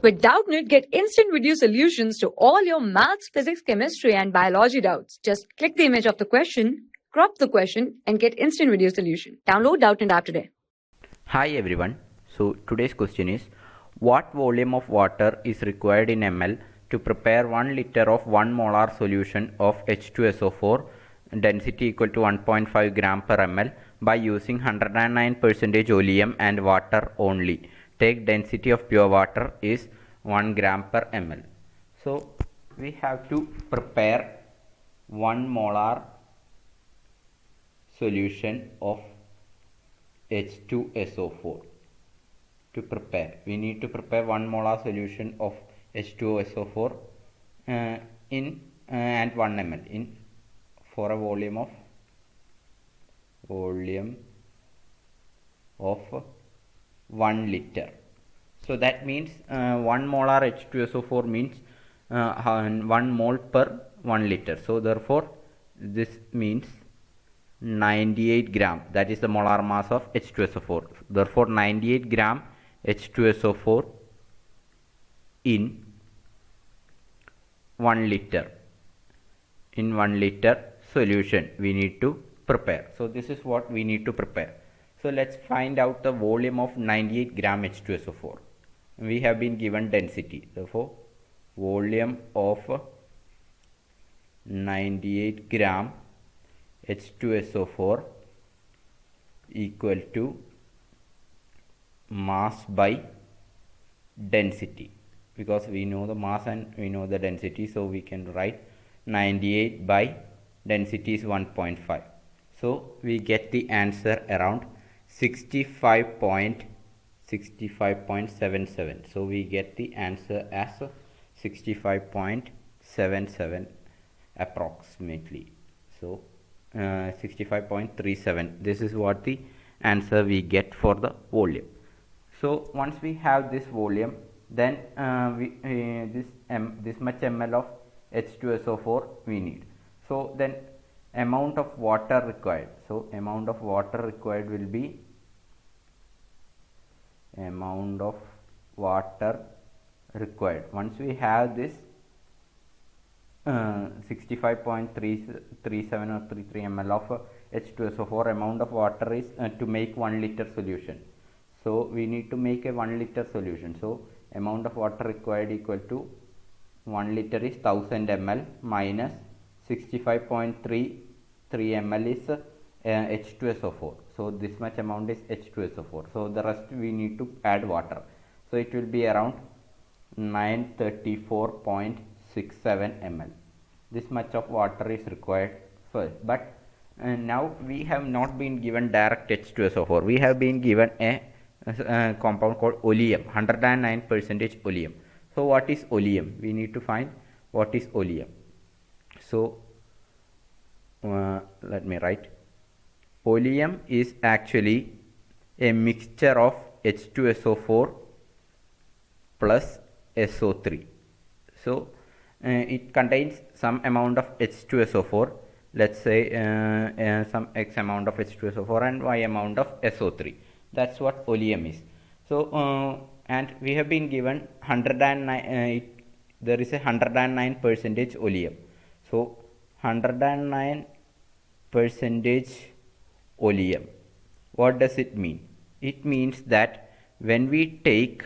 With Doubtnut, get instant video solutions to all your maths, physics, chemistry, and biology doubts. Just click the image of the question, crop the question, and get instant video solution. Download Doubtnut app today. Hi everyone. So today's question is, what volume of water is required in ml to prepare 1 liter of 1 molar solution of H2SO4 density equal to 1.5 gram per ml by using 109% oleum and water only. Take density of pure water is 1 gram per ml. So we have to prepare 1 molar solution of H2SO4. To prepare, we need to prepare 1 molar solution of H2SO4 in and 1 ml in for a volume of 1 liter. So that means 1 molar H2SO4 means 1 mole per 1 liter. So therefore this means 98 gram, that is the molar mass of H2SO4. Therefore 98 gram H2SO4 in 1 liter. In 1 liter solution we need to prepare. So this is what we need to prepare. So let's find out the volume of 98 gram H2SO4. We have been given density. Therefore volume of 98 gram H2SO4 equal to mass by density, because we know the mass and we know the density, so we can write 98 by density is 1.5. so we get the answer around 65.77. so we get the answer as 65.77 approximately. So 65.37. this is what the answer we get for the volume. So once we have this volume, then this much ml of H2SO4 we need. So then amount of water required. So amount of water required will be amount of water required. Once we have this 65.37 or 33 ml of H2SO4, amount of water is to make 1 liter solution. So we need to make a 1 liter solution. So amount of water required equal to 1 liter is 1000 ml minus 65.33 ml is H2SO4. So this much amount is H2SO4. So the rest we need to add water. So it will be around 934.67 ml. This much of water is required first. But now we have not been given direct H2SO4. We have been given a compound called oleum, 109% oleum. So what is oleum? We need to find what is oleum. So let me write. Oleum is actually a mixture of H2SO4 plus SO3. So it contains some amount of H2SO4, let's say some X amount of H2SO4 and Y amount of SO3. That's what oleum is. So and we have been given 109, there is a 109% oleum. So 109% oleum. What does it mean? It means that when we take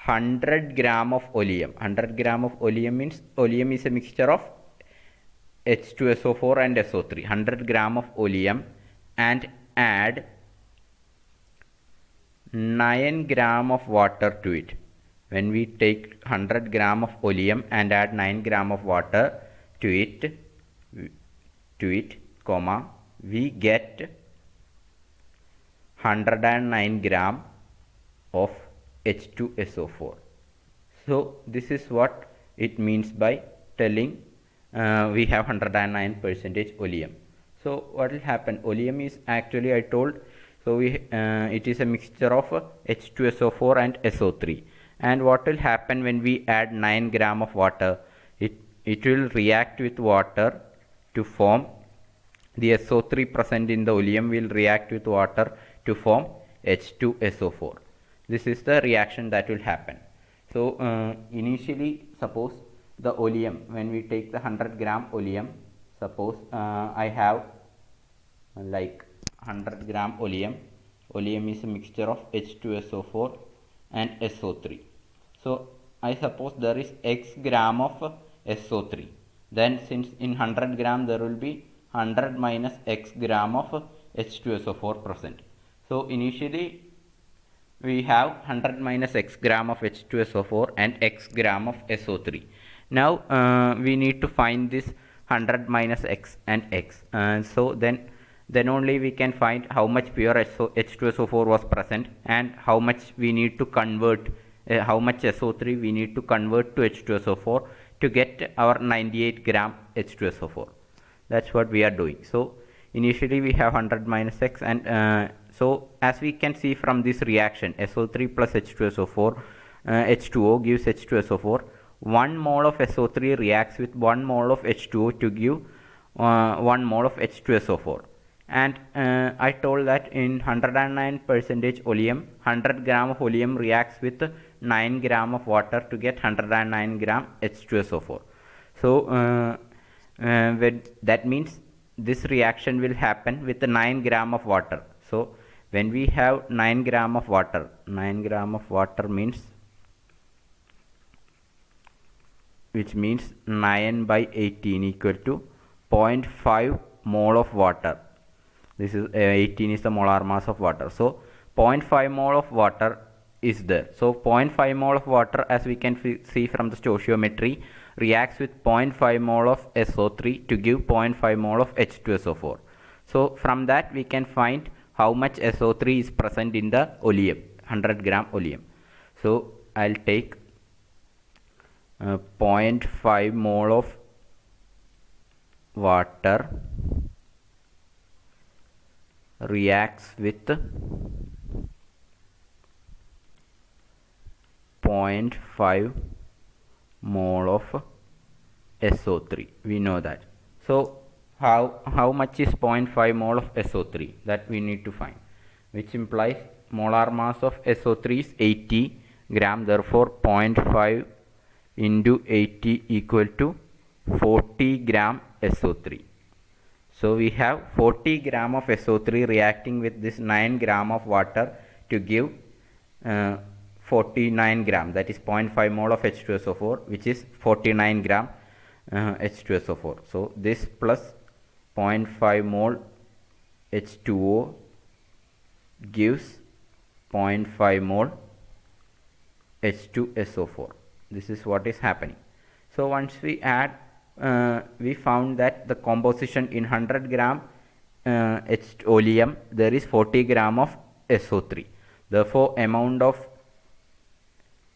100 gram of oleum, 100 gram of oleum means oleum is a mixture of H2SO4 and SO3. 100 gram of oleum and add 9 gram of water to it. When we take 100 gram of oleum and add 9 gram of water to it, comma, we get 109 gram of H2SO4. So this is what it means by telling we have 109% oleum. So what will happen? Oleum is actually, I told, so it is a mixture of H2SO4 and SO3. And what will happen when we add 9 gram of water? It will react with water to form the SO3 present in the oleum will react with water to form H2SO4. This is the reaction that will happen. So initially, suppose the oleum, when we take the 100 gram oleum, suppose I have like 100 gram oleum. Oleum is a mixture of H2SO4 and SO3. So I suppose there is X gram of SO3. Then since in 100 gram there will be 100 minus X gram of H2SO4 present. So initially we have 100 minus X gram of H2SO4 and X gram of SO3. Now we need to find this 100 minus X and X. So then only we can find how much pure H2SO4 was present and how much we need to convert, how much SO3 we need to convert to H2SO4 to get our 98 gram H2SO4. That's what we are doing. So initially we have 100 minus X, and so as we can see from this reaction, SO3 plus H2SO4, H2O gives H2SO4. 1 mole of SO3 reacts with 1 mole of H2O to give 1 mole of H2SO4. And I told that in 109% oleum, 100 gram of oleum reacts with 9 gram of water to get 109 gram H2SO4. So that means this reaction will happen with 9 gram of water. So when we have 9 gram of water, 9 gram of water means, which means 9 by 18 equal to 0.5 mole of water. This is 18 is the molar mass of water. So 0.5 mole of water is there. So 0.5 mole of water, as we can see from the stoichiometry, reacts with 0.5 mole of SO3 to give 0.5 mole of H2SO4. So from that we can find how much SO3 is present in the oleum, 100 gram oleum. So I'll take 0.5 mole of water reacts with 0.5 mole of SO3. We know that. So how much is 0.5 mole of SO3? That we need to find, which implies molar mass of SO3 is 80 gram. Therefore 0.5 into 80 equal to 40 gram SO3. So we have 40 gram of SO3 reacting with this 9 gram of water to give 49 gram, that is 0.5 mole of H2SO4, which is 49 gram H2SO4. So this plus 0.5 mole H2O gives 0.5 mole H2SO4. This is what is happening. So once we add, we found that the composition in 100 gram oleum, there is 40 gram of SO3. Therefore amount of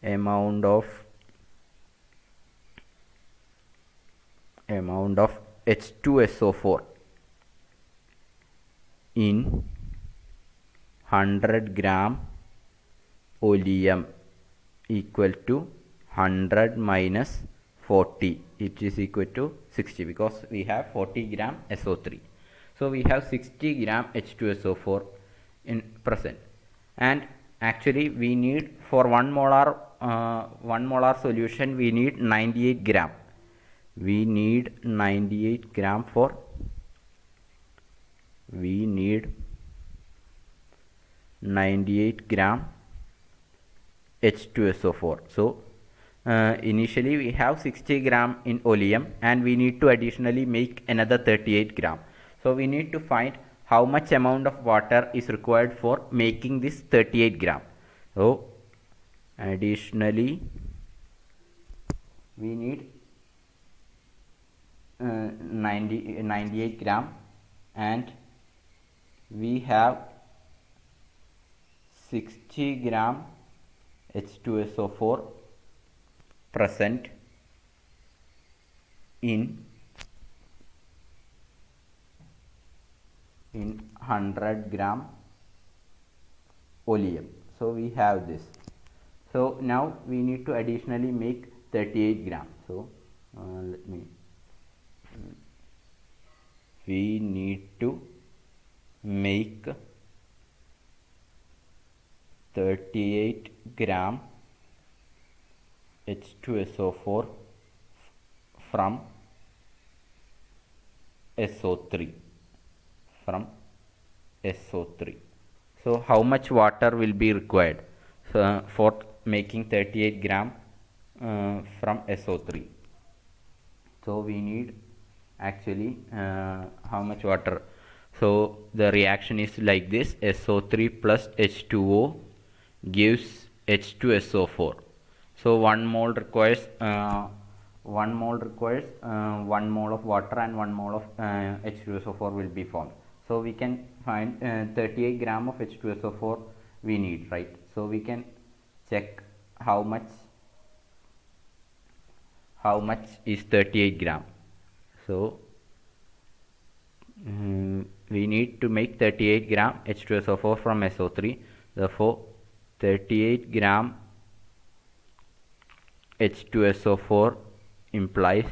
H2SO4 in 100 gram oleum equal to 100 minus 40, it is equal to 60, because we have 40 gram SO3. So we have 60 gram H2SO4 in present, and actually we need for 1 molar solution we need 98 gram. We need 98 gram for H2SO4. So initially we have 60 gram in oleum and we need to additionally make another 38 gram. So we need to find how much amount of water is required for making this 38 gram. So additionally we need 98 gram, and we have 60 gram H2SO4 present in 100 gram oleum. So we have this. So now we need to additionally make 38 gram. So we need to make 38 gram H2SO4 from SO3 from SO3. So how much water will be required for making 38 gram from SO3? So we need actually how much water? So the reaction is like this: SO3 plus H2O gives H2SO4. So 1 mole requires 1 mole of water, and 1 mole of H2SO4 will be formed. So we can find 38 gram of H2SO4 we need, right? So we can check how much is 38 gram. So we need to make 38 gram H2SO4 from SO3. Therefore 38 gram H2SO4 implies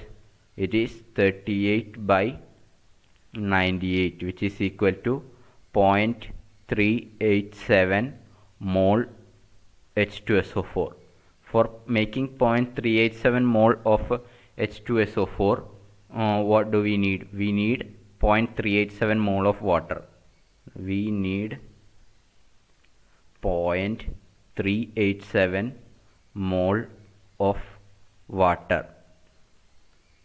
it is 38 by 98, which is equal to 0.387 mole H2SO4. For making 0.387 mole of H2SO4, what do we need? We need 0.387 mole of water. We need 0.387 mole of water,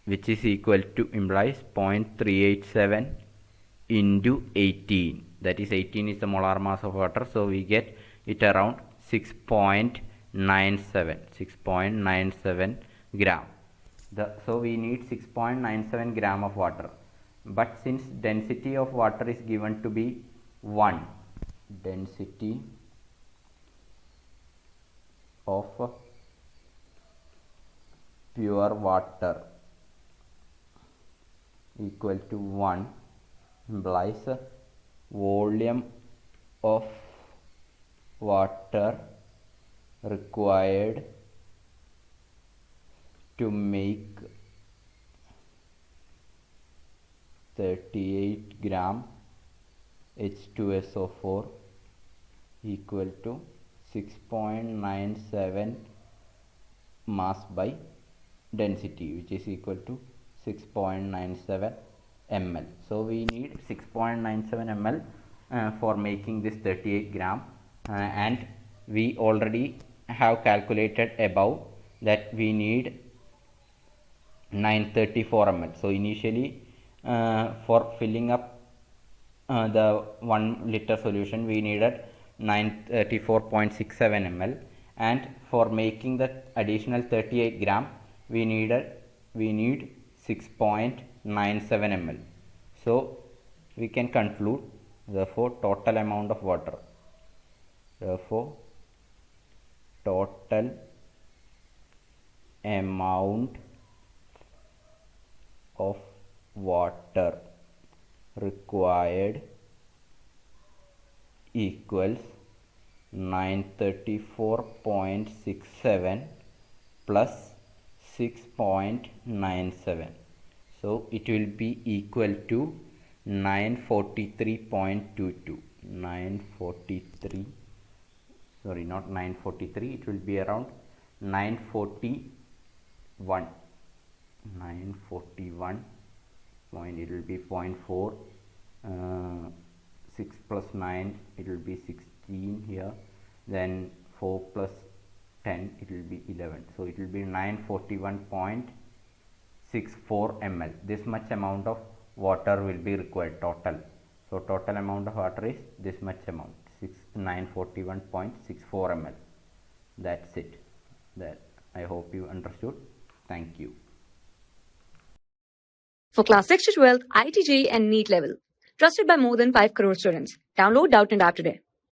which is equal to implies 0.387 into 18. That is 18 is the molar mass of water. So we get it around 6.97 gram. So we need 6.97 gram of water. But since density of water is given to be 1, density of pure water equal to 1 implies volume of water required to make 38 gram H2SO4 equal to 6.97 mass by density, which is equal to 6.97 ml. So we need 6.97 ml for making this 38 gram, and we already have calculated above that we need 934 ml. So initially for filling up the 1 liter solution we needed 934.67 ml, and for making the additional 38 gram we need 6.97 ml. So we can conclude, therefore total amount of water required equals 934.67 plus 6.97. So it will be equal to 943.22. 943, sorry, not 943, it will be around 941. 941 point, it will be 0.4, 6 plus 9, it will be 16 here, then 4 plus 10, it will be 11. So it will be 941.64 ml. This much amount of water will be required total. So total amount of water is this much amount, 941.64 ml. That's it. That I hope you understood. Thank you. For class 6 to 12, IIT JEE and NEET level. Trusted by more than 5 crore students. Download Doubtnut app today.